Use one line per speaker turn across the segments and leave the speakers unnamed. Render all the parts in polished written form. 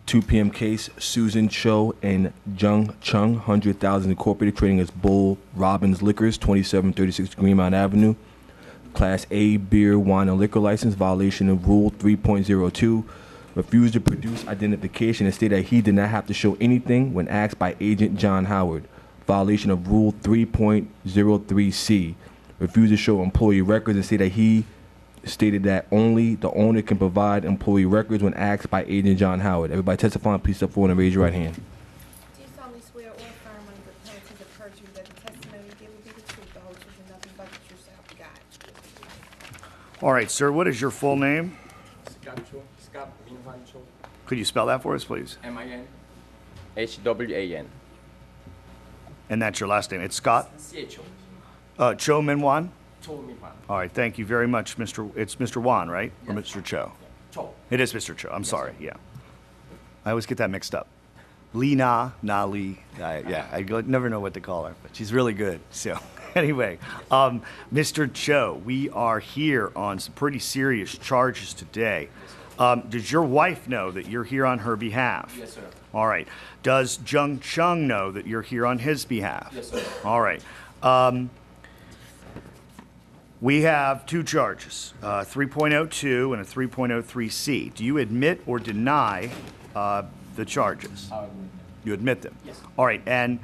2 p.m. case, Susan Cho and Jung Chung, 100,000 Incorporated, trading as Bull Robbins Liquors, 2736 Greenmount Avenue. Class A beer, wine, and liquor license, violation of Rule 3.02. Refused to produce identification and stated that he did not have to show anything when asked by Agent John Howard. Violation of Rule 3.03C. Refused to show employee records and stated that only the owner can provide employee records when asked by Agent John Howard. Everybody testifying, please step forward and raise your right hand.
Do you solemnly swear or affirm under the penalty of perjury that the testimony you give will be the truth, the whole truth, and nothing but the truth, so help you God?
All right, sir, what is your full name?
Scott Minhwan Cho.
Could you spell that for us, please?
Minhwan.
And that's your last name. It's Scott?
Cho.
Cho Minwan?
Cho Minhwan.
All right, thank you very much, It's Mr. Wan, right? Or
Yes.
Mr. Cho?
Cho.
It is Mr. Cho. I'm sorry, yeah. I always get that mixed up. Lee Na, Na Lee. Never know what to call her, but she's really good. So anyway, Mr. Cho, we are here on some pretty serious charges today. Does your wife know that you're here on her behalf?
Yes, sir.
All right. Does Jung Chung know that you're here on his behalf?
Yes, sir.
All right. We have two charges, 3.02 and a 3.03C. Do you admit or deny the charges? You admit them?
Yes.
All right. And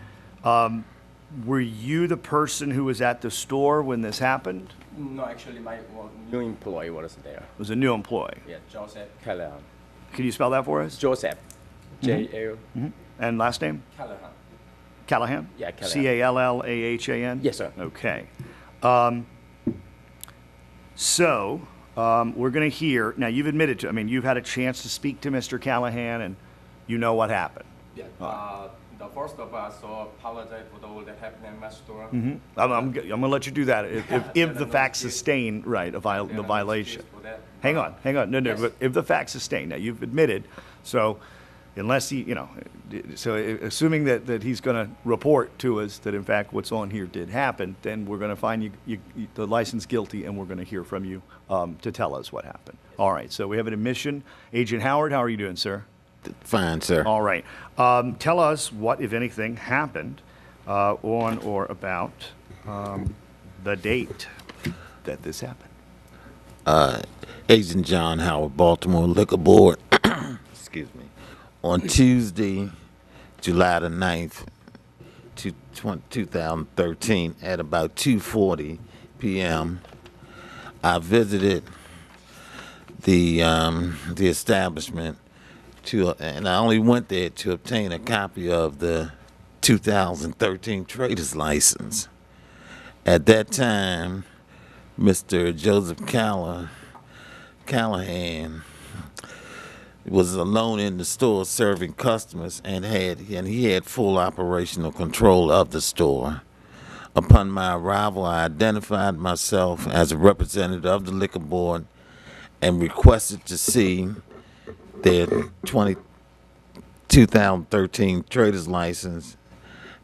were you the person who was at the store when this happened?
No, actually, my new employee was there.
It was a new employee.
Yeah, Joseph Callahan.
Can you spell that for us?
Joseph. J-L.
And last name?
Callahan.
Callahan?
Yeah, Callahan.
C-A-L-L-A-H-A-N?
Yes, sir.
Okay. So, we're going to hear, now you've admitted to, you've had a chance to speak to Mr. Callahan and you know what happened.
Yeah. The first of us, so apologize for all that happened in my store.
I'm going to let you do that if the facts sustain, right, the violation. Hang on. No,
Yes.
but if the facts sustain, now you've admitted, so unless he, so assuming that he's going to report to us that in fact what's on here did happen, then we're going to find you the license guilty and we're going to hear from you to tell us what happened. All right, so we have an admission. Agent Howard, how are you doing, sir?
Fine, sir.
All right. Tell us what, if anything, happened on or about the date that this happened.
Agent John Howard, Baltimore Liquor Board. Excuse me. On Tuesday, July the 9th, 2013, at about 2:40 p.m., I visited the establishment and I only went there to obtain a copy of the 2013 trader's license. At that time, Mr. Joseph Callahan was alone in the store serving customers and he had full operational control of the store. Upon my arrival, I identified myself as a representative of the liquor board and requested to see their 2013 trader's license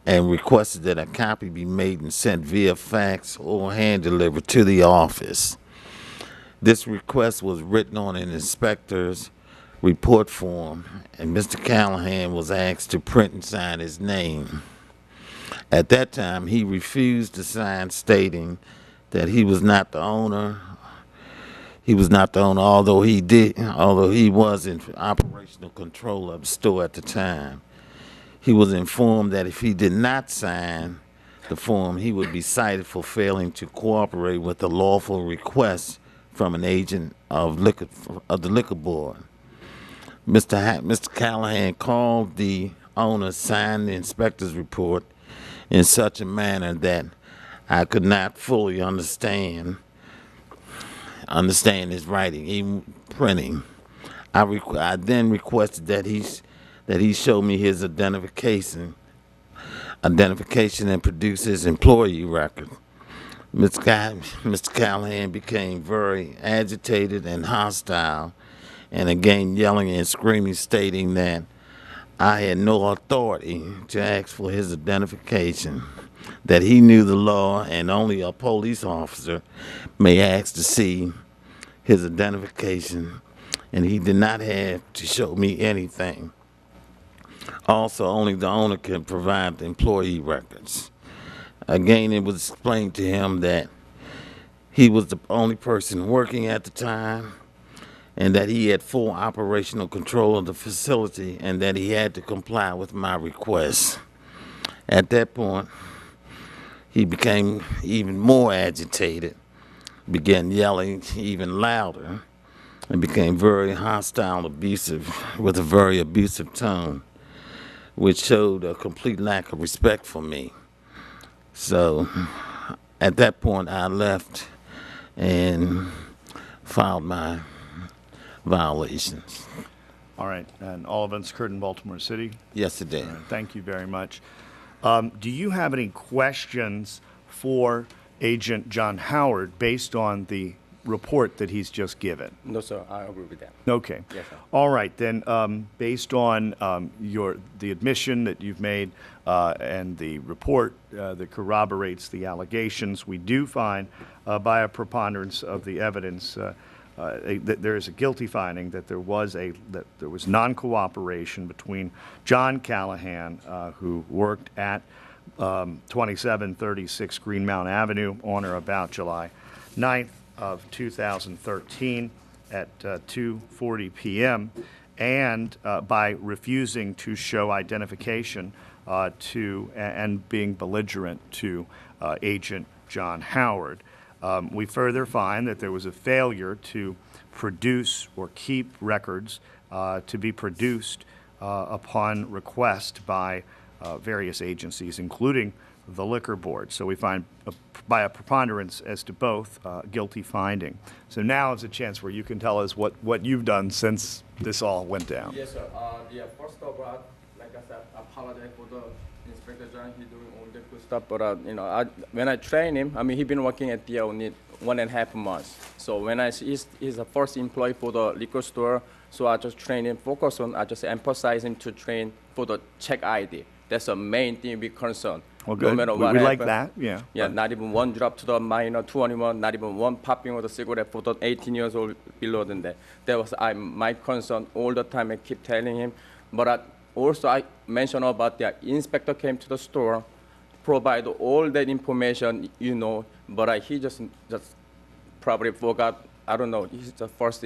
and requested that a copy be made and sent via fax or hand delivered to the office. This request was written on an inspector's report form, and Mr. Callahan was asked to print and sign his name. At that time, he refused to sign, stating that he was not the owner. Although he was in operational control of the store at the time. He was informed that if he did not sign the form, he would be cited for failing to cooperate with a lawful request from an agent of the liquor board. Mr. Callahan called the owner, signed the inspector's report in such a manner that I could not fully understand his writing, even printing. I then requested that he show me his identification and produce his employee record. Mr. Callahan became very agitated and hostile, and again yelling and screaming, stating that I had no authority to ask for his identification, that he knew the law and only a police officer may ask to see his identification, and he did not have to show me anything. Also, only the owner can provide the employee records. Again, it was explained to him that he was the only person working at the time and that he had full operational control of the facility and that he had to comply with my requests. At that point, he became even more agitated, began yelling even louder, and became very hostile, abusive, with a very abusive tone, which showed a complete lack of respect for me. So at that point, I left and filed my violations.
All right, and all events occurred in Baltimore City.
Yesterday.
All right, thank you very much. Do you have any questions for Agent John Howard based on the report that he's just given?
No, sir, I agree with that.
Okay.
Yes, sir.
All right, then, based on the admission that you've made and the report that corroborates the allegations, we do find by a preponderance of the evidence that there is a guilty finding that there was non-cooperation between John Callahan, who worked at 2736 Greenmount Avenue on or about July 9th of 2013 at 2:40 p.m. and by refusing to show identification and being belligerent to Agent John Howard. We further find that there was a failure to produce or keep records to be produced upon request by various agencies, including the Liquor Board. So we find by a preponderance as to both guilty finding. So now is a chance where you can tell us what you've done since this all went down.
Yes, sir. Yeah, first of all, like I said, I apologize for the Inspector John. He's doing all the good stuff, but when I train him, I mean, he's been working at the only 1.5 months. So when he's the first employee for the liquor store, so I just train him, I just emphasize him to train for the check ID. That's the main thing we concern.
Well, good.
No matter
we
what
like
happen.
that, yeah.
Yeah, not even one drop to the minor 21, not even one popping of the cigarette for the 18 years old below than that. That was my concern all the time. I keep telling him. But also I mentioned about the inspector came to the store, provide all that information, but he just probably forgot. I don't know. It's the first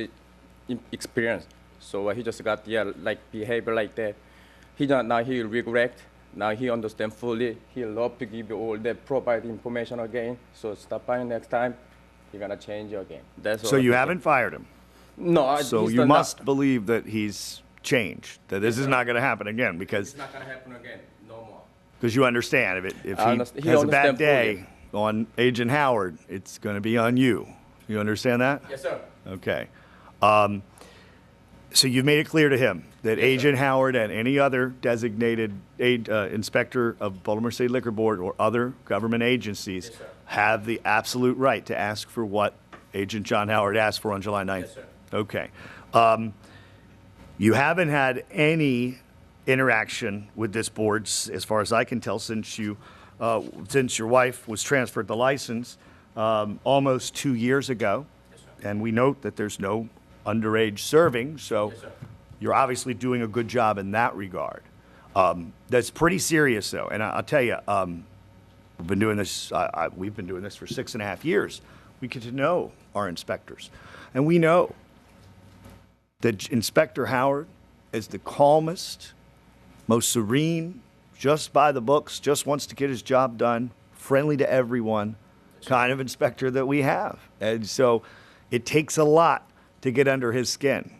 experience, so he just got behavior like that. Now he regret. Now he understands fully. He love to give you all that provide information again. So stop by next time. You're gonna change again. That's
So
all
you
I'm
haven't fired him?
No.
So you must believe that he's changed, that this is not going to happen again, because
It's not gonna happen again. No more.
you understand if he
He
has a bad
understand
day on Agent Howard, it's going to be on you. You understand that?
Yes, sir.
Okay. So you've made it clear to him that Agent Howard and any other designated inspector of Baltimore State Liquor Board or other government agencies
Yes, sir.
have the absolute right to ask for what Agent John Howard asked for on July 9th?
Yes, sir.
Okay. You haven't had any interaction with this board, as far as I can tell, since your wife was transferred the license almost 2 years ago.
Yes, sir.
And we note that there's no underage serving, so
Yes, sir.
you're obviously doing a good job in that regard. That's pretty serious, though. And I'll tell you, we've been doing this for 6.5 years. We get to know our inspectors. And we know that Inspector Howard is the calmest, most serene, just by the books, just wants to get his job done, friendly to everyone kind of inspector that we have. And so it takes a lot to get under his skin.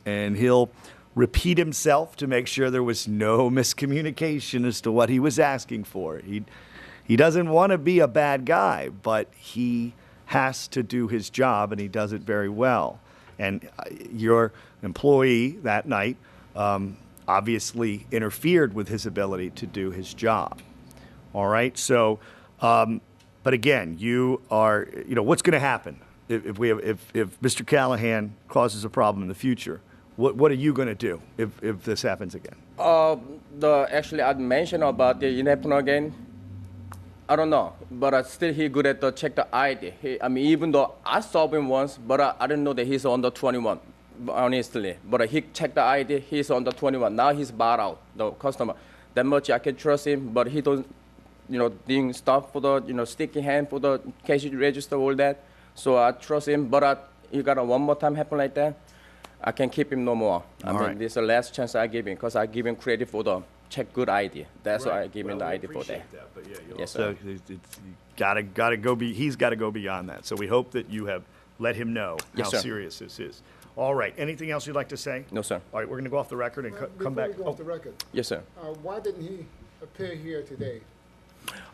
And he'll repeat himself to make sure there was no miscommunication as to what he was asking for. He doesn't want to be a bad guy, but he has to do his job, and he does it very well. And your employee that night obviously interfered with his ability to do his job. All right? So, but again, what's going to happen if Mr. Callahan causes a problem in the future? What are you going to do if this happens again?
Actually, I mentioned about the happen again. I don't know, but still he good at check the ID. Even though I saw him once, but I didn't know that he's under 21. honestly. But he checked the ID. He's on the 21. Now he's bought out the customer. That much I can trust him. But he don't, doing stuff for the, sticky hand for the cash register, all that. So I trust him. But he got a one more time happen like that, I can keep him no more. I mean, this is the last chance I give him because I give him credit for the check good idea. That's why I give him the idea for that.
But yeah,
Yes,
so
sir.
gotta go. He's got to go beyond that. So we hope that you have let him know
Yes,
how
sir.
serious this is. All right. Anything else you'd like to say?
No, sir.
All right. We're going to go off the record and come back.
Before we go off the record,
Yes, sir.
why didn't he appear here today?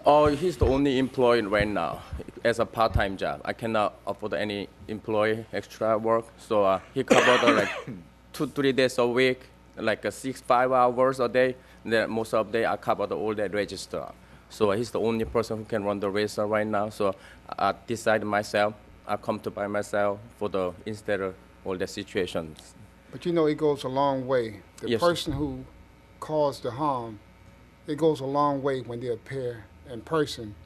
Oh, he's the only employee right now as a part-time job. I cannot afford any employee extra work, so he covered like 2-3 days a week, like 6-5 hours a day. Then most of the day I covered all that register. So he's the only person who can run the racer right now. So I decided myself. I come to by myself for the instead of all the situations.
But you know, it goes a long way. The
Yes, sir.
person who caused the harm, it goes a long way when they appear in person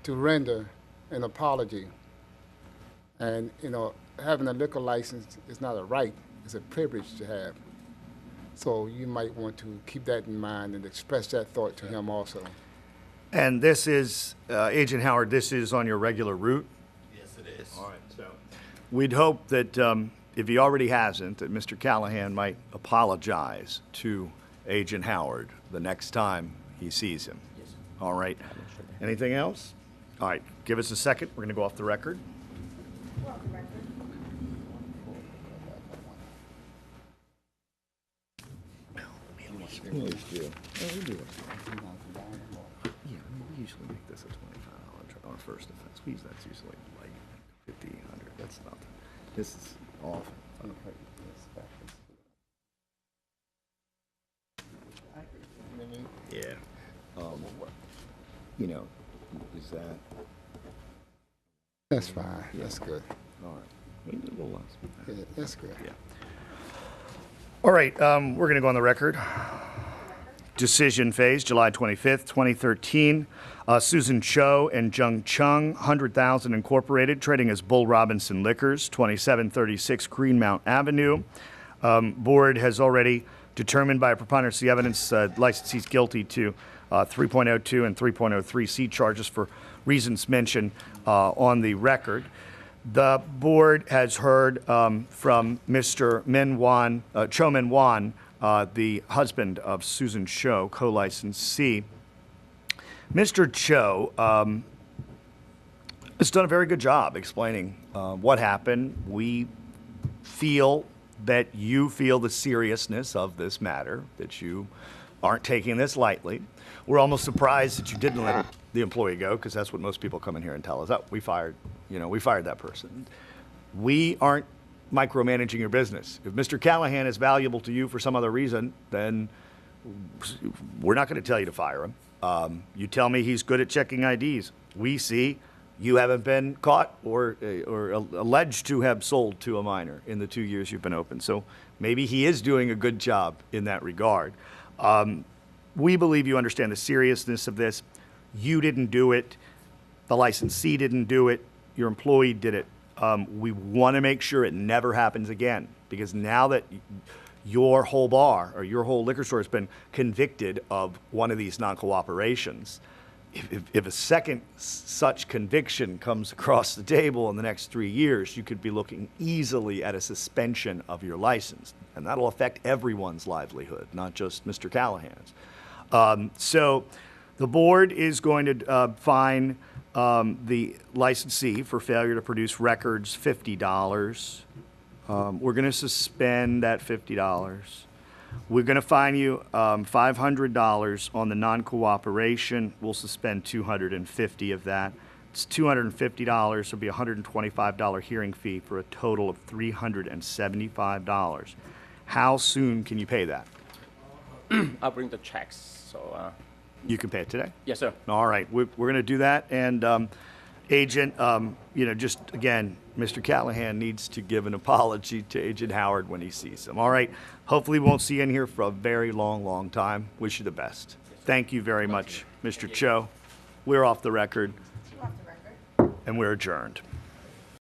to render an apology. And, having a liquor license is not a right, it's a privilege to have. So you might want to keep that in mind and express that thought to him also.
And this is Agent Howard. This is on your regular route.
Yes, it is.
All right. So we'd hope that if he already hasn't, that Mr. Callahan might apologize to Agent Howard the next time he sees him.
Yes.
All right. Anything else? All right. Give us a second. We're going to go off the record.
We're off the record.
We usually make this a $25 on a first offense. That's usually like 50, 100. That's nothing. This is awful. Yeah. Is that
That's fine. That's good.
all right? Maybe a little less.
Yeah, that's good.
Yeah. All right, we're going to go on the record. Decision phase, July 25th, 2013. Susan Cho and Jung Chung, 100,000 Incorporated, trading as Bull Robinson Liquors, 2736 Greenmount Avenue. Board has already determined by a preponderance of the evidence licensee's guilty to 3.02 and 3.03C charges for reasons mentioned on the record. The board has heard from Mr. Cho Min Wan, the husband of Susan Cho, co-licensee. Mr. Cho has done a very good job explaining what happened. We feel that you feel the seriousness of this matter, that you aren't taking this lightly. We're almost surprised that you didn't let the employee go, because that's what most people come in here and tell us. Oh, we fired that person. We aren't micromanaging your business. If Mr. Callahan is valuable to you for some other reason, then we're not going to tell you to fire him. You tell me he's good at checking IDs. We see you haven't been caught or alleged to have sold to a minor in the 2 years you've been open. So maybe he is doing a good job in that regard. We believe you understand the seriousness of this. You didn't do it. The licensee didn't do it. Your employee did it. We want to make sure it never happens again, because now that your whole bar or your whole liquor store has been convicted of one of these non-cooperations, if a second such conviction comes across the table in the next 3 years, you could be looking easily at a suspension of your license. And that'll affect everyone's livelihood, not just Mr. Callahan's. So the board is going to fine the licensee for failure to produce records $50. We're going to suspend that $50. We're going to fine you $500 on the non-cooperation. We'll suspend $250 of that. It's $250. It'll be a $125 hearing fee for a total of $375. How soon can you pay that?
I'll bring the checks. So
You can pay it today?
yes, sir.
All right, we're going to do that. And Agent, just again, Mr. Callahan needs to give an apology to Agent Howard when he sees him. All right, hopefully we won't see you in here for a very long, long time. Wish you the best. Thank you very much, Mr. Cho. We're off the record,
We're off the record.
and we're adjourned.